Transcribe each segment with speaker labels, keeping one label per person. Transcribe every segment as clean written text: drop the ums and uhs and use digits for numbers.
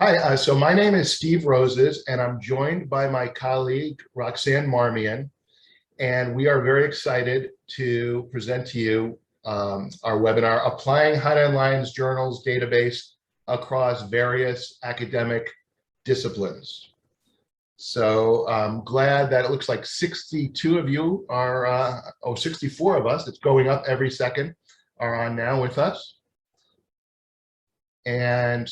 Speaker 1: Hi, so my name is Steve Roses, and I'm joined by my colleague, Roxanne Marmion, and we are very excited to present to you our webinar, Applying HeinOnline's Journals Database Across Various Academic Disciplines. So I'm glad that it looks like 62 of you are, 64 of us, it's going up every second, are on now with us. And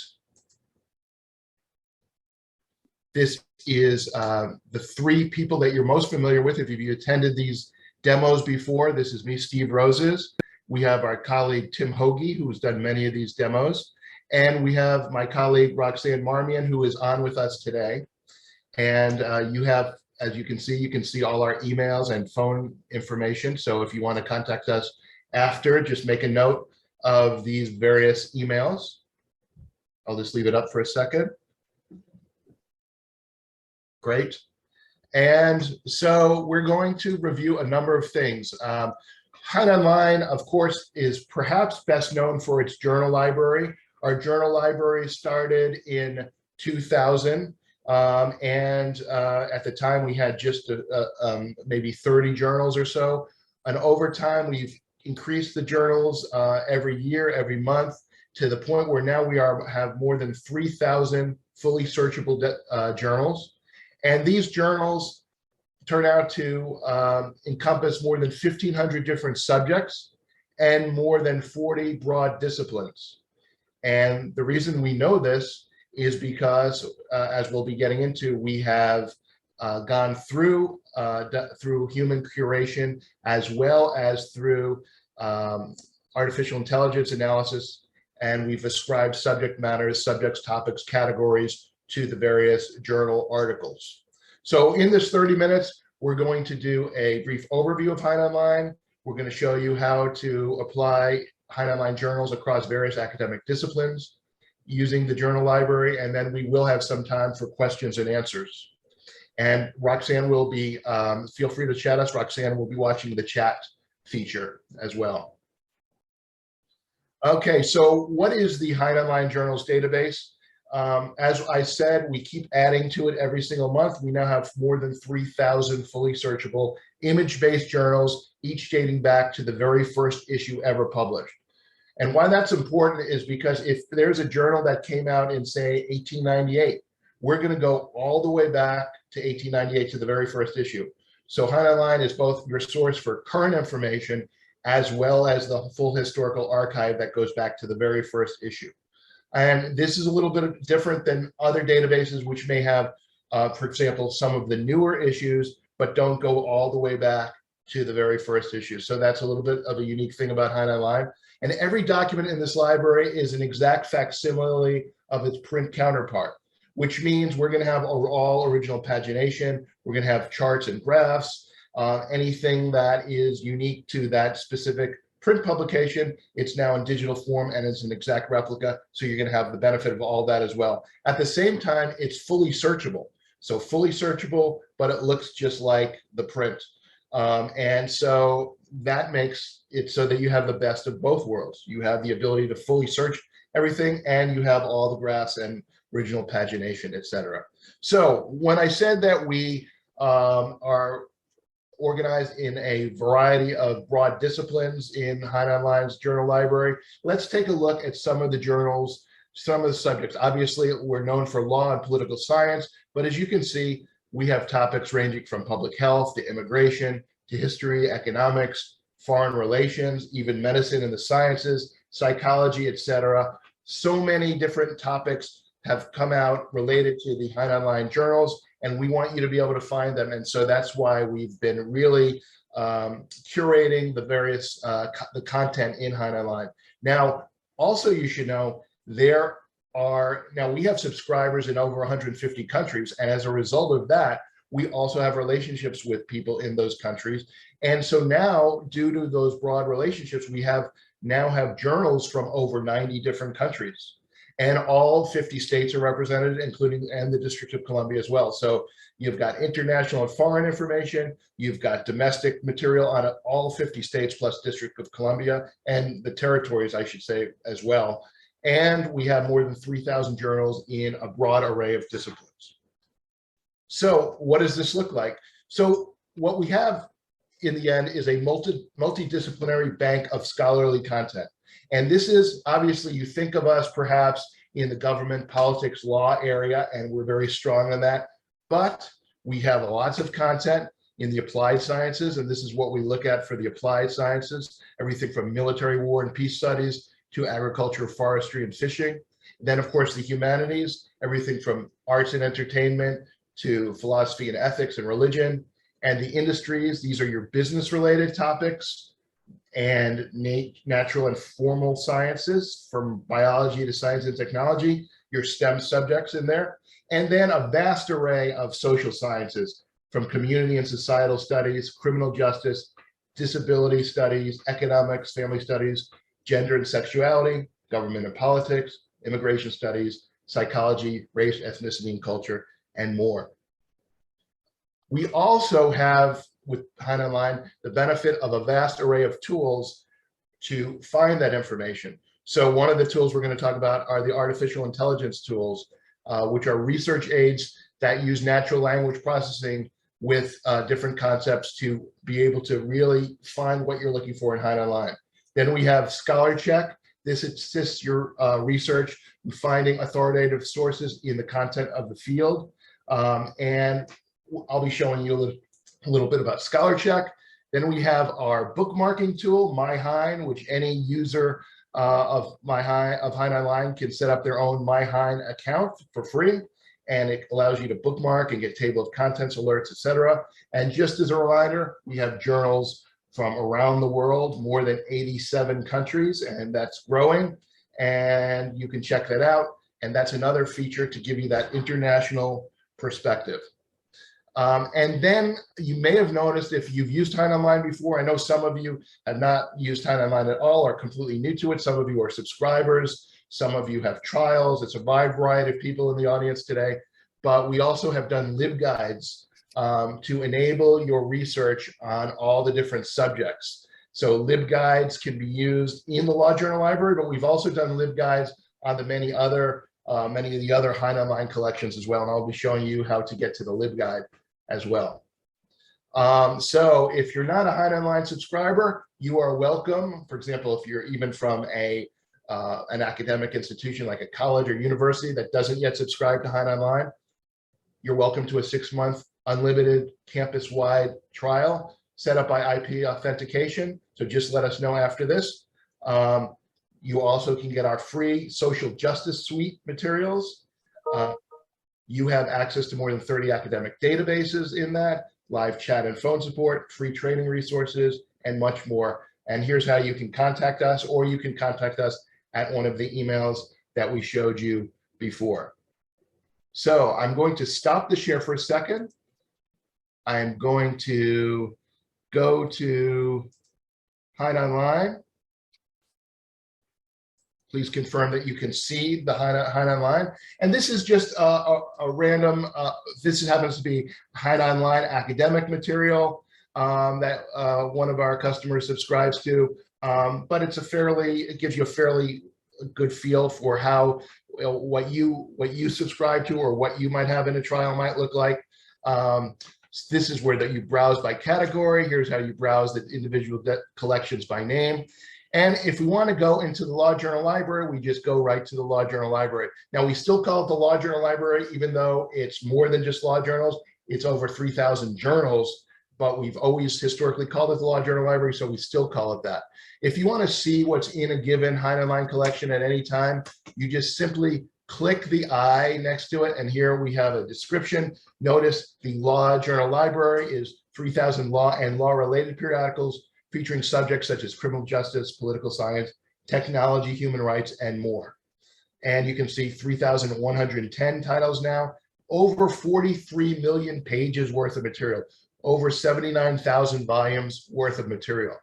Speaker 1: this is the three people that you're most familiar with. If you attended these demos before, this is me, Steve Roses. We have our colleague, Tim Hoagie, who has done many of these demos. And we have my colleague, Roxanne Marmion, who is on with us today. And you have, as you can see all our emails and phone information. So if you want to contact us after, just make a note of these various emails. I'll just leave it up for a second. Great. And so we're going to review a number of things. HeinOnline, of course, is perhaps best known for its journal library. Our journal library started in 2000. And at the time we had just maybe 30 journals or so. And over time, we've increased the journals every year, every month, to the point where now we have more than 3,000 fully searchable journals. And these journals turn out to encompass more than 1,500 different subjects and more than 40 broad disciplines. And the reason we know this is because, as we'll be getting into, we have gone through human curation as well as through artificial intelligence analysis, and we've ascribed subject matters, subjects, topics, categories to the various journal articles. So in this 30 minutes, we're going to do a brief overview of HeinOnline. We're going to show you how to apply HeinOnline journals across various academic disciplines using the journal library, and then we will have some time for questions and answers. And Roxanne will be, feel free to chat us. Roxanne will be watching the chat feature as well. Okay, so what is the HeinOnline Journals database? As I said, we keep adding to it every single month. We now have more than 3,000 fully searchable image-based journals, each dating back to the very first issue ever published. And why that's important is because if there's a journal that came out in, say, 1898, we're going to go all the way back to 1898 to the very first issue. So HeinOnline is both your source for current information as well as the full historical archive that goes back to the very first issue. And this is a little bit different than other databases, which may have, for example, some of the newer issues, but don't go all the way back to the very first issue. So that's a little bit of a unique thing about HeinOnline. And every document in this library is an exact facsimile of its print counterpart, which means we're going to have all original pagination. We're going to have charts and graphs, anything that is unique to that specific print publication. It's now in digital form and it's an exact replica. So you're going to have the benefit of all that as well. At the same time, it's fully searchable. So fully searchable, but it looks just like the print. And so that makes it so that you have the best of both worlds. You have the ability to fully search everything, and you have all the graphs and original pagination, etc. So when I said that we are organized in a variety of broad disciplines in HeinOnline's journal library, let's take a look at some of the journals, some of the subjects. Obviously, we're known for law and political science, but as you can see, we have topics ranging from public health to immigration to history, economics, foreign relations, even medicine and the sciences, psychology, etc. So many different topics have come out related to the HeinOnline journals, and we want you to be able to find them. And so that's why we've been really curating the various the content in HeinOnline. Now, also you should know now we have subscribers in over 150 countries, and as a result of that, we also have relationships with people in those countries. And so now, due to those broad relationships, we now have journals from over 90 different countries. And all 50 states are represented, including the District of Columbia as well. So you've got international and foreign information, you've got domestic material on all 50 states plus District of Columbia, and the territories, I should say, as well. and we have more than 3,000 journals in a broad array of disciplines. So what does this look like? So what we have in the end is a multidisciplinary bank of scholarly content. And this is, obviously, you think of us perhaps in the government, politics, law area, and we're very strong on that. But we have lots of content in the applied sciences, and this is what we look at for the applied sciences, everything from military war and peace studies to agriculture, forestry, and fishing. Then, of course, the humanities, everything from arts and entertainment to philosophy and ethics and religion. And the industries, these are your business-related topics, and natural and formal sciences, from biology to science and technology, your STEM subjects in there. And then a vast array of social sciences, from community and societal studies, criminal justice, disability studies, economics, family studies, gender and sexuality, government and politics, immigration studies, psychology, race, ethnicity, and culture, and more. We also have, with HeinOnline, the benefit of a vast array of tools to find that information. So one of the tools we're going to talk about are the artificial intelligence tools, which are research aids that use natural language processing with different concepts to be able to really find what you're looking for in HeinOnline. Then we have Scholar Check. This assists your research in finding authoritative sources in the content of the field. And I'll be showing you a little bit about Scholar Check. Then we have our bookmarking tool, MyHein, which any user of HeinOnline can set up their own MyHein account for free. And it allows you to bookmark and get table of contents alerts, etc. And just as a reminder, we have journals from around the world, more than 87 countries, and that's growing. And you can check that out. And that's another feature to give you that international perspective. And then you may have noticed, if you've used HeinOnline before, I know some of you have not used HeinOnline at all, are completely new to it. Some of you are subscribers. Some of you have trials. It's a wide variety of people in the audience today. But we also have done LibGuides to enable your research on all the different subjects. So LibGuides can be used in the Law Journal Library, but we've also done LibGuides on the many of the other HeinOnline collections as well. And I'll be showing you how to get to the LibGuide as well. So if you're not a HeinOnline subscriber, you are welcome. For example, if you're even from an academic institution like a college or university that doesn't yet subscribe to HeinOnline, you're welcome to a 6-month unlimited campus-wide trial set up by IP authentication. So just let us know after this. You also can get our free social justice suite materials. You have access to more than 30 academic databases in that, live chat and phone support, free training resources, and much more. And here's how you can contact us, or you can contact us at one of the emails that we showed you before. So I'm going to stop the share for a second. I'm going to go to HeinOnline. Please confirm that you can see the HeinOnline. And this is just a random, this happens to be HeinOnline academic material that one of our customers subscribes to. But it gives you a fairly good feel for how, what you subscribe to or what you might have in a trial might look like. This is where you browse by category. Here's how you browse the individual collections by name. And if we want to go into the Law Journal Library, we just go right to the Law Journal Library. Now, we still call it the Law Journal Library, even though it's more than just law journals. It's over 3,000 journals, but we've always historically called it the Law Journal Library, so we still call it that. If you want to see what's in a given HeinOnline collection at any time, you just simply click the I next to it, and here we have a description. Notice the Law Journal Library is 3,000 law and law-related periodicals, featuring subjects such as criminal justice, political science, technology, human rights, and more. And you can see 3,110 titles now, over 43 million pages worth of material, over 79,000 volumes worth of material.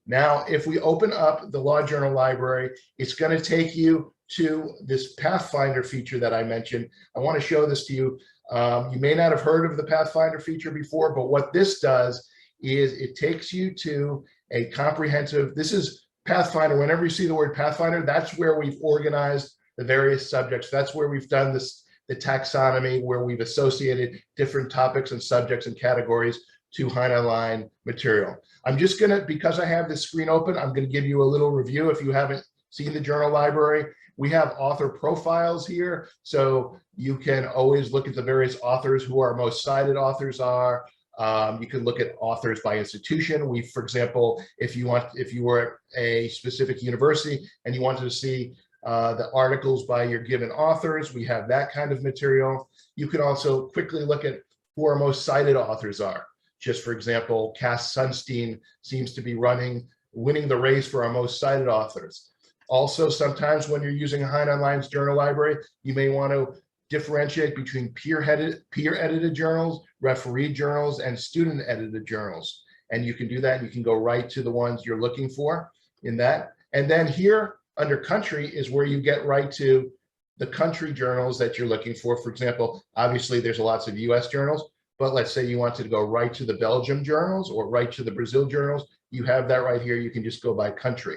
Speaker 1: Now, if we open up the Law Journal Library, it's going to take you to this Pathfinder feature that I mentioned. I want to show this to you. You may not have heard of the Pathfinder feature before, but what this does is it takes you to a comprehensive, this is Pathfinder, whenever you see the word Pathfinder, that's where we've organized the various subjects. That's where we've done this, the taxonomy, where we've associated different topics and subjects and categories to HeinOnline material. I'm just gonna, because I have this screen open, I'm gonna give you a little review. If you haven't seen the journal library, we have author profiles here. So you can always look at the various authors, who our most cited authors are. You can look at authors by institution. We, for example, if you were at a specific university and you wanted to see the articles by your given authors, we have that kind of material. You can also quickly look at who our most cited authors are. Just for example, Cass Sunstein seems to be winning the race for our most cited authors. Also, sometimes when you're using HeinOnline's journal library, you may want to differentiate between peer-edited journals, refereed journals, and student-edited journals. And you can do that. You can go right to the ones you're looking for in that. And then here under country is where you get right to the country journals that you're looking for. For example, obviously there's lots of US journals, but let's say you wanted to go right to the Belgium journals or right to the Brazil journals. You have that right here. You can just go by country.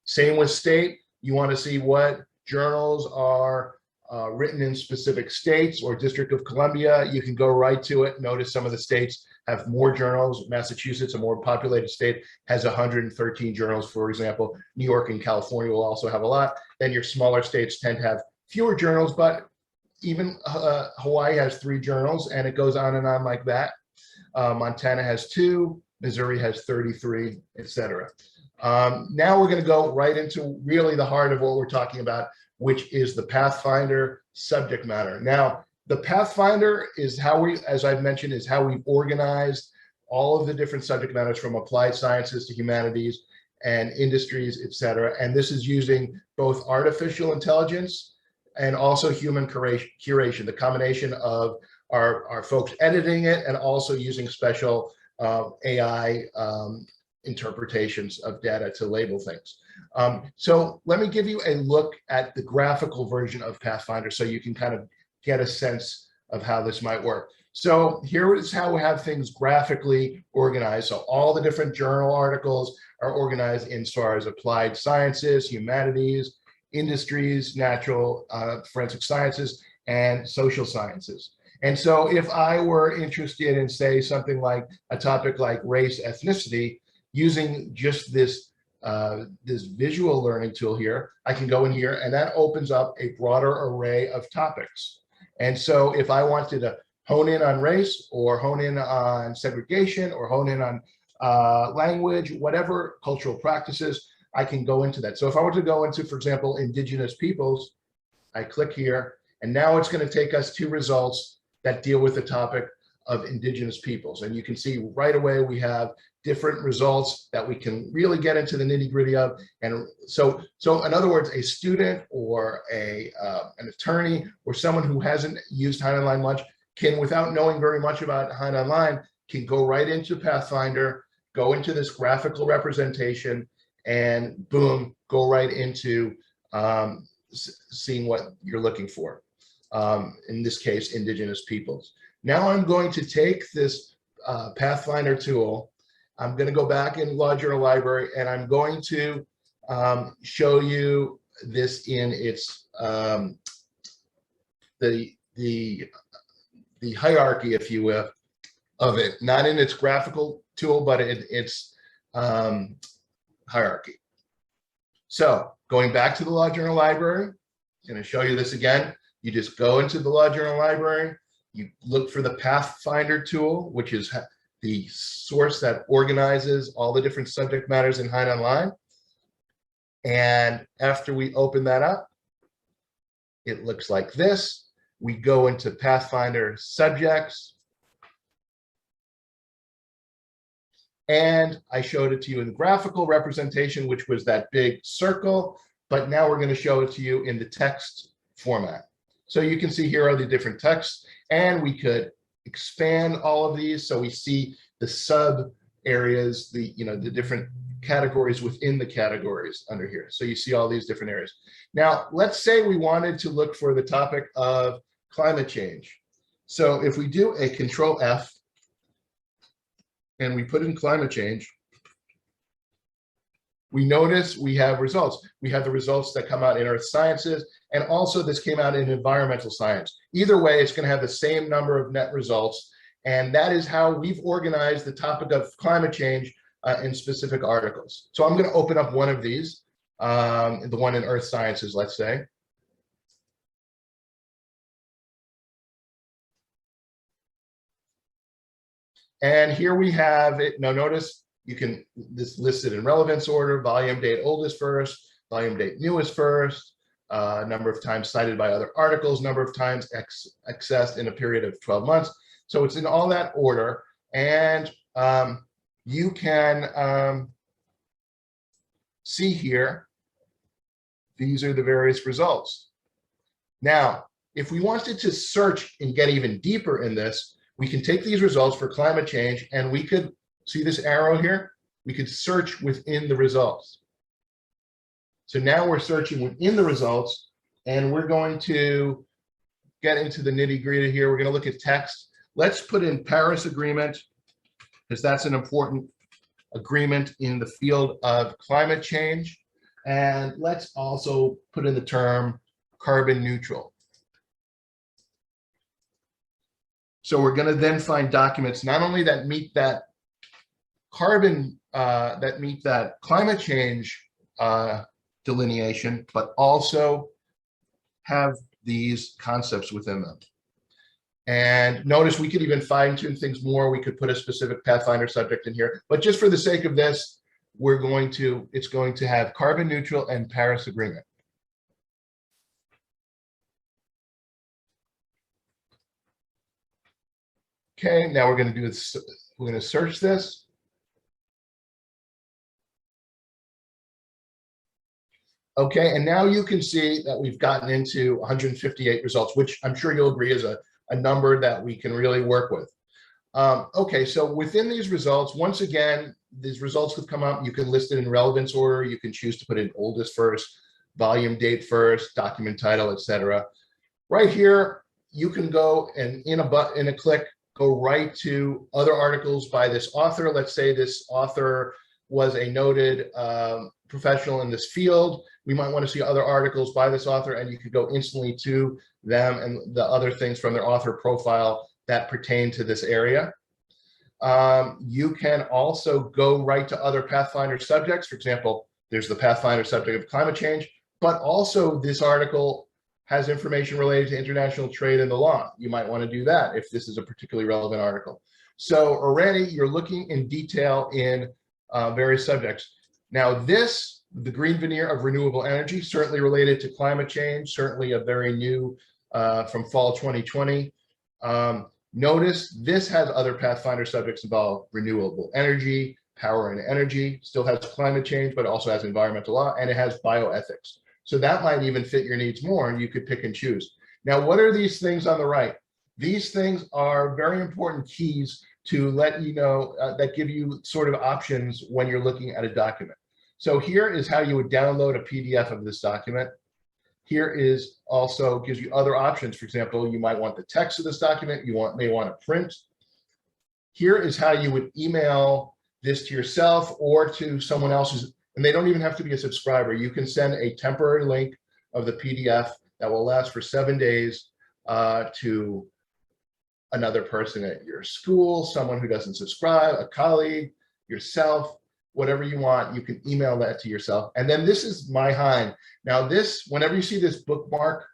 Speaker 1: Same with state. You want to see what journals are written in specific states or District of Columbia. You can go right to it. Notice some of the states have more journals. Massachusetts, a more populated state, has 113 journals, for example. New York and California will also have a lot. Then your smaller states tend to have fewer journals, but even Hawaii has 3 journals, and it goes on and on like that. Montana has 2, Missouri has 33, etc. Now we're going to go right into really the heart of what we're talking about, which is the Pathfinder subject matter. Now, the Pathfinder is how we, as I've mentioned, is how we've organized all of the different subject matters from applied sciences to humanities and industries, etc. And this is using both artificial intelligence and also human curation, the combination of our folks editing it and also using special AI interpretations of data to label things. So let me give you a look at the graphical version of Pathfinder so you can kind of get a sense of how this might work. So here is how we have things graphically organized. So all the different journal articles are organized in as far as applied sciences, humanities, industries, natural, forensic sciences, and social sciences. And so if I were interested in, say, something like a topic like race, ethnicity, using just this this visual learning tool here, I can go in here and that opens up a broader array of topics. And so if I wanted to hone in on race or hone in on segregation or hone in on language, whatever cultural practices, I can go into that. So if I were to go into, for example, indigenous peoples, I click here, and now it's going to take us to results that deal with the topic of indigenous peoples. And you can see right away we have different results that we can really get into the nitty-gritty of. And so in other words, a student or an attorney or someone who hasn't used HeinOnline much can, without knowing very much about HeinOnline, can go right into Pathfinder, go into this graphical representation, and boom, go right into seeing what you're looking for. In this case, indigenous peoples. Now I'm going to take this Pathfinder tool. I'm going to go back in Law Journal Library, and I'm going to show you this in its the hierarchy, if you will, of it, not in its graphical tool, but in its hierarchy. So going back to the Law Journal Library, I'm going to show you this again. You just go into the Law Journal Library, you look for the Pathfinder tool, which is the source that organizes all the different subject matters in HeinOnline. And after we open that up, it looks like this. We go into Pathfinder subjects. And I showed it to you in the graphical representation, which was that big circle, but now we're going to show it to you in the text format. So you can see here are the different texts, and we could expand all of these so we see the sub areas, the different categories within the categories under here. So you see all these different areas. Now, let's say we wanted to look for the topic of climate change. So if we do a Control F and we put in climate change, we notice we have results. We have the results that come out in earth sciences, and also this came out in environmental science. Either way, it's going to have the same number of net results, and that is how we've organized the topic of climate change in specific articles. So I'm going to open up one of these, the one in earth sciences, let's say. And here we have it. Now notice you can, this listed in relevance order, volume date oldest first, volume date newest first, number of times cited by other articles, number of times accessed in a period of 12 months. So it's in all that order. And you can see here, these are the various results. Now, if we wanted to search and get even deeper in this, we can take these results for climate change, and we could see this arrow here. We could search within the results. So now we're searching within the results, and we're going to get into the nitty-gritty here. We're going to look at text. Let's put in Paris Agreement, because that's an important agreement in the field of climate change. And let's also put in the term carbon neutral. So we're going to then find documents not only that meet that climate change delineation, but also have these concepts within them. And notice we could even fine tune things more. We could put a specific Pathfinder subject in here, but just for the sake of this, it's going to have carbon neutral and Paris Agreement. Okay, now we're going to do this. We're going to search this. Okay, and now you can see that we've gotten into 158 results, which I'm sure you'll agree is a number that we can really work with. Okay, so within these results, once again, these results have come up. You can list it in relevance order. You can choose to put in oldest first, volume date first, document title, etc. Right here, you can go and in a click, go right to other articles by this author. Let's say this author was a noted professional in this field. We might want to see other articles by this author, and you could go instantly to them and the other things from their author profile that pertain to this area. You can also go right to other Pathfinder subjects. For example, there's the Pathfinder subject of climate change, but also this article has information related to international trade and the law. You might want to do that if this is a particularly relevant article. So already you're looking in detail in various subjects. Now the green veneer of renewable energy, certainly related to climate change, certainly a very new from fall 2020. Notice this has other Pathfinder subjects involved: renewable energy, power and energy, still has climate change, but also has environmental law, and it has bioethics. So that might even fit your needs more, and you could pick and choose. Now, what are these things on the right? These things are very important keys to let you know, that give you sort of options when you're looking at a document. So here is how you would download a PDF of this document. Here is also gives you other options. For example, you might want the text of this document. You may want to print. Here is how you would email this to yourself or to someone else's. And they don't even have to be a subscriber. You can send a temporary link of the PDF that will last for 7 days to another person at your school, someone who doesn't subscribe, a colleague, yourself, whatever you want. You can email that to yourself. And then this is my Hein. Now this, whenever you see this bookmark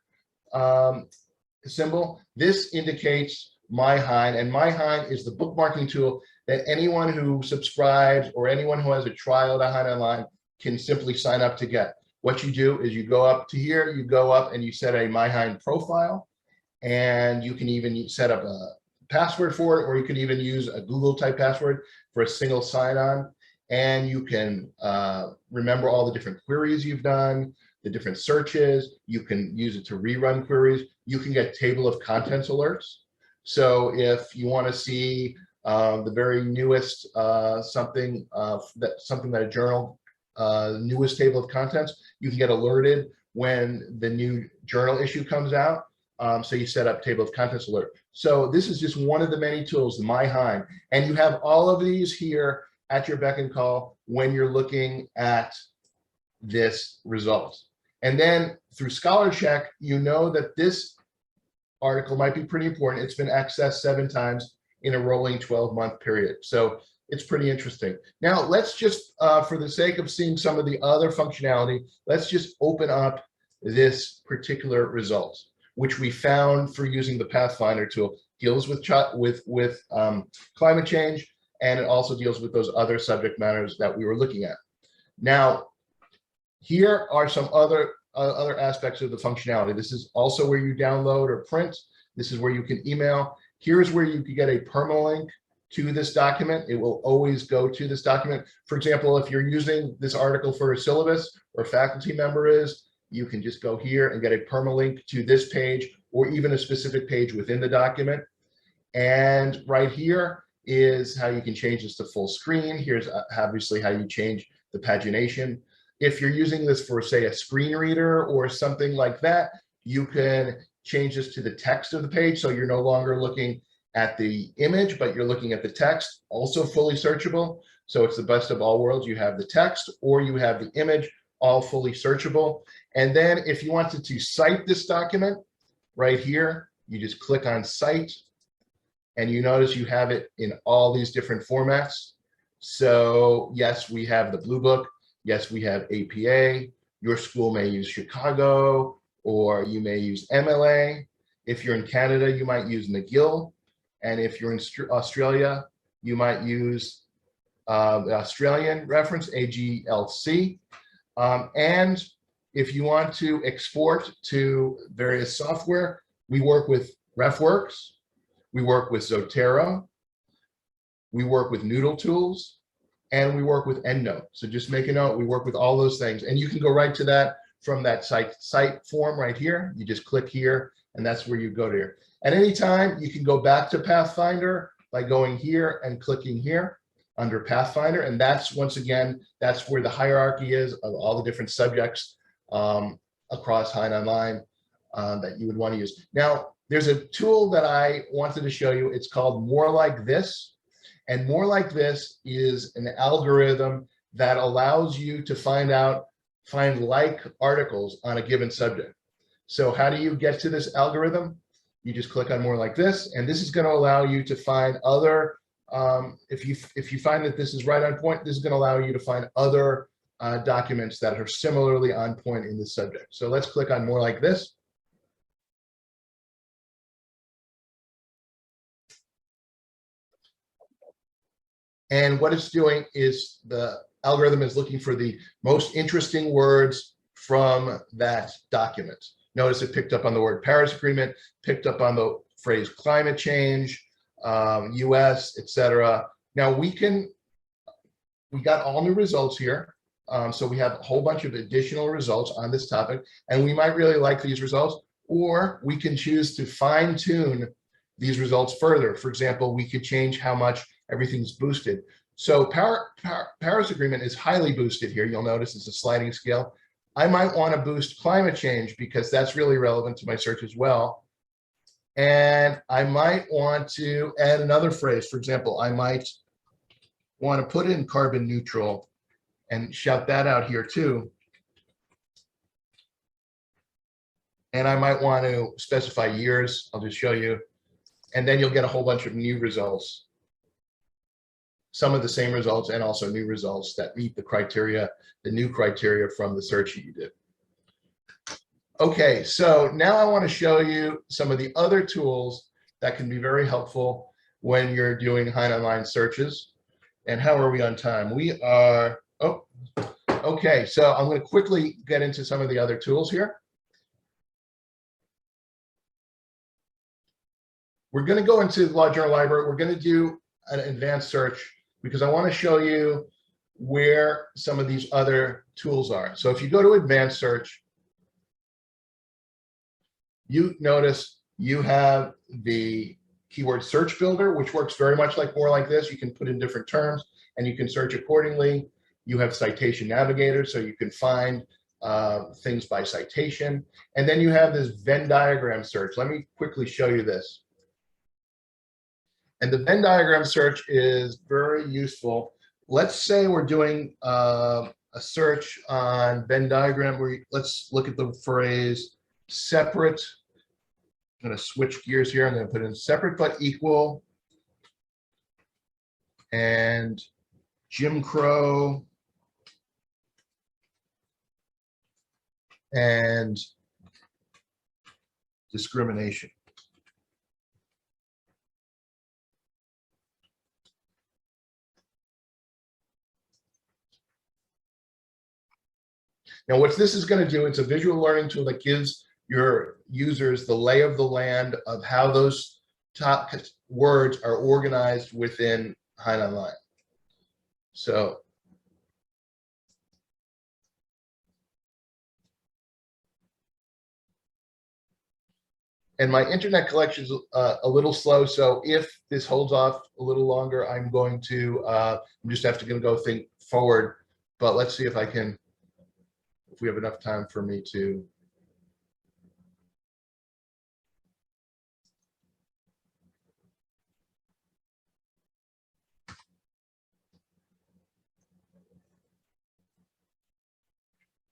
Speaker 1: symbol, this indicates my Hein, and my Hein is the bookmarking tool that anyone who subscribes or anyone who has a trial to HeinOnline can simply sign up to get. What you do is you go up to here, you go up and you set a my Hein profile, and you can even set up a password for it, or you can even use a Google type password for a single sign-on. And you can remember all the different queries you've done, the different searches. You can use it to rerun queries. You can get table of contents alerts. So if you want to see the very newest something that a journal newest table of contents, you can get alerted when the new journal issue comes out. So you set up table of contents alert. So this is just one of the many tools, the my Hein, and you have all of these here at your beck and call when you're looking at this result. And then through Scholar Check, you know that this article might be pretty important. It's been accessed 7 times in a rolling 12-month period. So it's pretty interesting. Now, let's just, for the sake of seeing some of the other functionality, let's just open up this particular result, which we found for using the Pathfinder tool. Deals with climate change, and it also deals with those other subject matters that we were looking at. Now, here are some other aspects of the functionality. This is also where you download or print. This is where you can email. Here's where you can get a permalink to this document. It will always go to this document. For example, if you're using this article for a syllabus or a faculty member is, you can just go here and get a permalink to this page or even a specific page within the document. And right here is how you can change this to full screen. Here's obviously how you change the pagination. If you're using this for, say, a screen reader or something like that, you can change this to the text of the page. So you're no longer looking at the image, but you're looking at the text, also fully searchable. So it's the best of all worlds. You have the text or you have the image, all fully searchable. And then if you wanted to cite this document right here, you just click on Cite, and you notice you have it in all these different formats. So yes, we have the Blue Book. Yes, we have APA. Your school may use Chicago, or you may use MLA. If you're in Canada, you might use McGill. And if you're in Australia, you might use the Australian reference, AGLC. And if you want to export to various software, we work with RefWorks, we work with Zotero, we work with Noodle Tools, and we work with EndNote. So just make a note, we work with all those things. And you can go right to that from that site form right here. You just click here, and that's where you go to here. At any time, you can go back to Pathfinder by going here and clicking here under Pathfinder. And that's, once again, that's where the hierarchy is of all the different subjects across HeinOnline that you would want to use. Now, there's a tool that I wanted to show you. It's called More Like This. And More Like This is an algorithm that allows you to find like articles on a given subject. So how do you get to this algorithm? You just click on More Like This, and this is going to allow you to find other, if you find that this is right on point, this is going to allow you to find other documents that are similarly on point in this subject. So let's click on More Like This. And what it's doing is the algorithm is looking for the most interesting words from that document. Notice it picked up on the word Paris Agreement, picked up on the phrase climate change, US, etc. Now we got all new results here. So we have a whole bunch of additional results on this topic, and we might really like these results, or we can choose to fine tune these results further. For example, we could change how much everything's boosted. So Paris Agreement is highly boosted here. You'll notice it's a sliding scale. I might want to boost climate change because that's really relevant to my search as well. And I might want to add another phrase. For example, I might want to put in carbon neutral and shout that out here too. And I might want to specify years. I'll just show you. And then you'll get a whole bunch of new results. Some of the same results and also new results that meet the criteria, the new criteria from the search that you did. Okay, so now I want to show you some of the other tools that can be very helpful when you're doing HeinOnline searches. And how are we on time? We are, oh, okay, so I'm going to quickly get into some of the other tools here. We're going to go into the Law Journal Library. We're going to do an advanced search because I want to show you where some of these other tools are. So if you go to advanced search, you notice you have the keyword search builder, which works very much like More Like This. You can put in different terms and you can search accordingly. You have citation navigator, so you can find things by citation. And then you have this Venn diagram search. Let me quickly show you this. And the Venn diagram search is very useful. Let's say we're doing a search on Venn diagram where let's look at the phrase separate. I'm going to switch gears here. I'm going to put in separate but equal and Jim Crow and discrimination. Now, what this is going to do, it's a visual learning tool that gives your users the lay of the land of how those top words are organized within HeinOnline. So and my internet collection is a little slow, so if this holds off a little longer, I'm going to I'm just going to go think forward. But let's see if I can, if we have enough time for me to.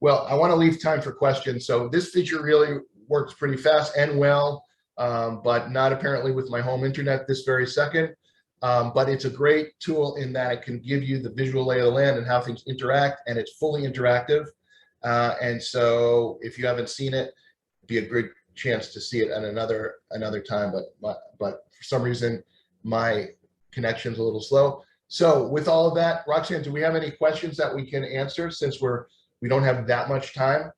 Speaker 1: Well, I want to leave time for questions. So this feature really works pretty fast and well, but not apparently with my home internet this very second. But it's a great tool in that it can give you the visual lay of the land and how things interact, and it's fully interactive. And so if you haven't seen it, it'd be a good chance to see it at another time. But for some reason, my connection's a little slow. So with all of that, Roxanne, do we have any questions that we can answer since we don't have that much time?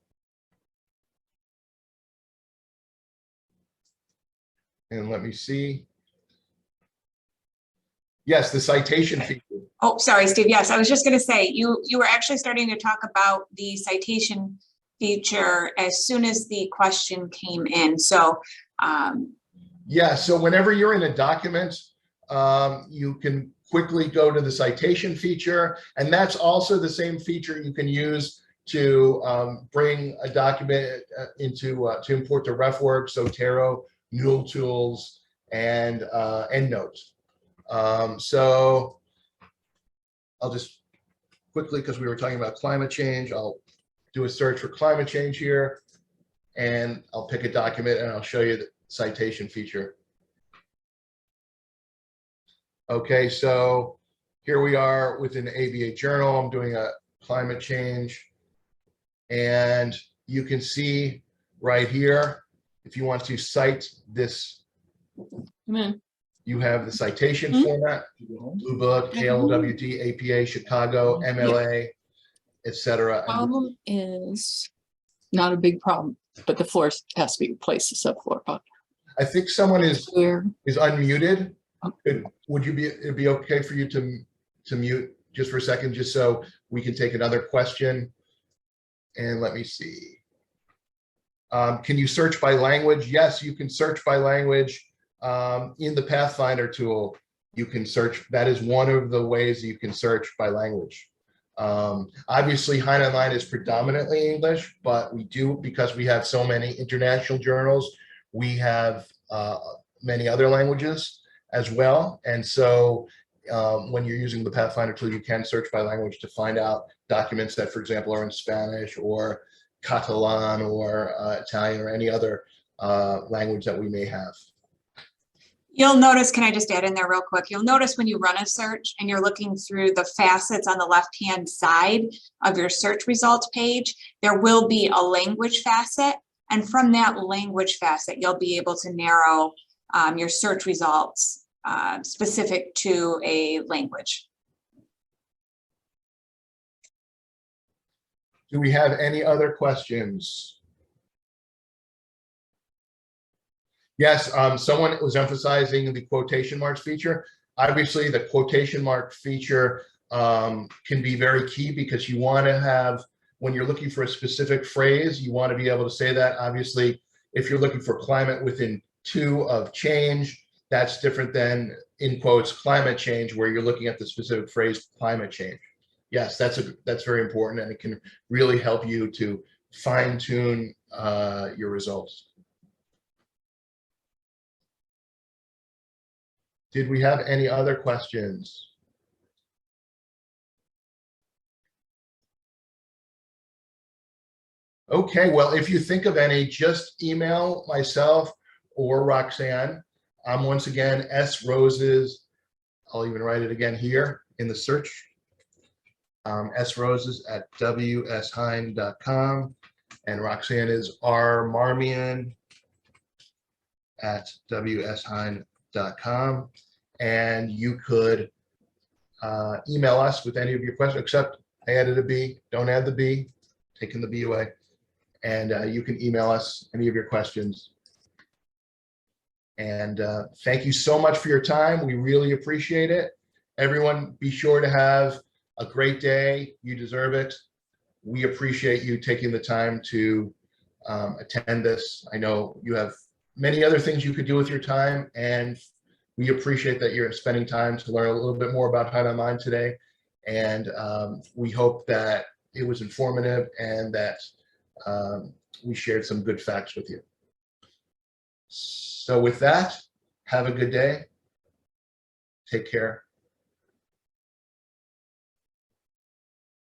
Speaker 1: And let me see. Yes, the citation feature.
Speaker 2: Oh, sorry, Steve. Yes, I was just going to say, you were actually starting to talk about the citation feature as soon as the question came in. So,
Speaker 1: yeah, so whenever you're in a document, you can quickly go to the citation feature, and that's also the same feature you can use to bring a document into to import to RefWorks, Zotero, Mule Tools, and EndNote. So I'll just quickly, because we were talking about climate change, I'll do a search for climate change here, and I'll pick a document and I'll show you the citation feature. Okay, so here we are within the ABA journal. I'm doing a climate change. And you can see right here, if you want to cite this, you have the citation format, Blue Book, KLWD, APA, Chicago, MLA, etc.
Speaker 3: Problem is not a big problem, but the floor has to be replaced, the subfloor.
Speaker 1: I think someone is unmuted. Would you it'd be okay for you to mute just for a second, just so we can take another question? And let me see. Can you search by language? Yes, you can search by language. In the Pathfinder tool, you can search. That is one of the ways you can search by language. Obviously, HeinOnline is predominantly English, but we do, because we have so many international journals, we have many other languages as well. And so when you're using the Pathfinder tool, you can search by language to find out documents that, for example, are in Spanish or Catalan or Italian or any other language that we may have.
Speaker 2: you'll notice, can I just add in there real quick? You'll notice when you run a search and you're looking through the facets on the left-hand side of your search results page, there will be a language facet. And from that language facet, you'll be able to narrow your search results specific to a language.
Speaker 1: Do we have any other questions? Yes, someone was emphasizing the quotation marks feature. Obviously, the quotation mark feature can be very key, because you want to have, when you're looking for a specific phrase, you want to be able to say that. Obviously, if you're looking for climate within two of change, that's different than, in quotes, climate change, where you're looking at the specific phrase climate change. Yes, that's very important, and it can really help you to fine tune your results. Did we have any other questions? Okay, well, if you think of any, just email myself or Roxanne. I'm once again S Roses. I'll even write it again here in the search. sroses@wshein.com, and Roxanne is rmarmian@wshein.com. And you could email us with any of your questions, except I added a B. Don't add the B, taking the B away. And you can email us any of your questions. And thank you so much for your time. We really appreciate it. Everyone, be sure to have a great day. You deserve it. We appreciate you taking the time to attend this. I know you have many other things you could do with your time, and we appreciate that you're spending time to learn a little bit more about HeinOnline today. And we hope that it was informative and that we shared some good facts with you. So with that, have a good day. Take care.